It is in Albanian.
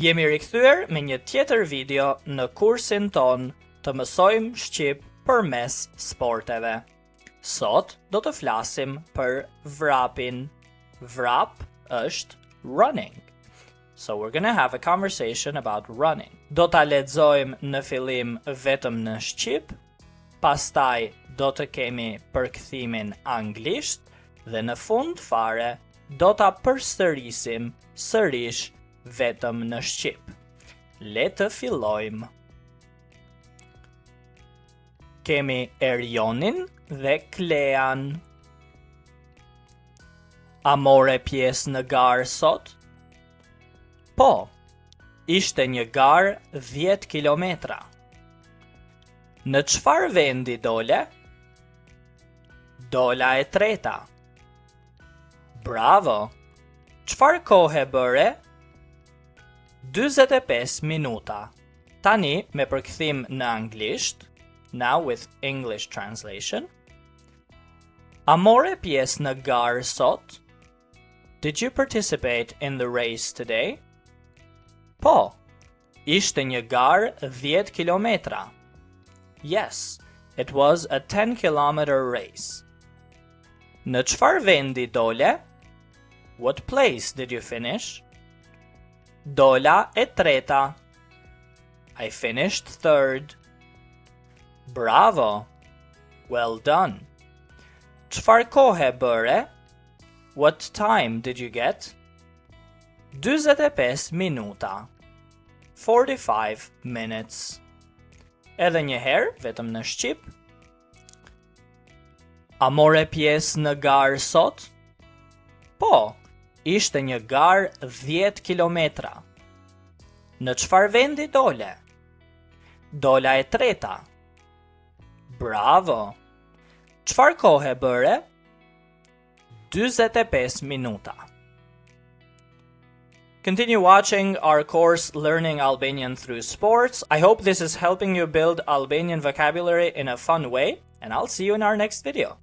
Jemi rikthyer me një tjetër video në kursin ton të mësojmë shqip përmes sporteve. Sot do të flasim për vrapin. Vrap është running. So we're gonna have a conversation about running. Do ta lexojmë në fillim vetëm në shqip, pastaj do të kemi përkthimin anglisht dhe në fund fare do ta përsërisim sërish vetëm në shqip. Le të fillojmë. Kemi Erionin dhe Klean. A more pjesë në garë sot? Po, ishte një garë 10 kilometra. Në çfarë vendi dole? Dola e treta. Bravo! Çfarë kohe bëre? 45 minuta. Tani me përkthim në anglisht, now with English translation. A more pjesë në garë sot? Did you participate in the race today? Po, ishte një garë 10 kilometra. Yes, it was a 10-kilometer race. Në çfarë vendi dole? What place did you finish? Dola e treta. I finished third. Bravo! Well done. Çfarë kohe bëre? What time did you get? 45 minuta. 45 minutes. Edhe një herë, vetëm në shqip. A more pjesë në garë sot? Po, ishte një garë 10 kilometra. Në çfarë vendi dole? Dola e treta. Bravo! Çfarë kohe bëre? 45 minuta. Continue watching our course Learning Albanian Through Sports. I hope this is helping you build Albanian vocabulary in a fun way, and I'll see you in our next video.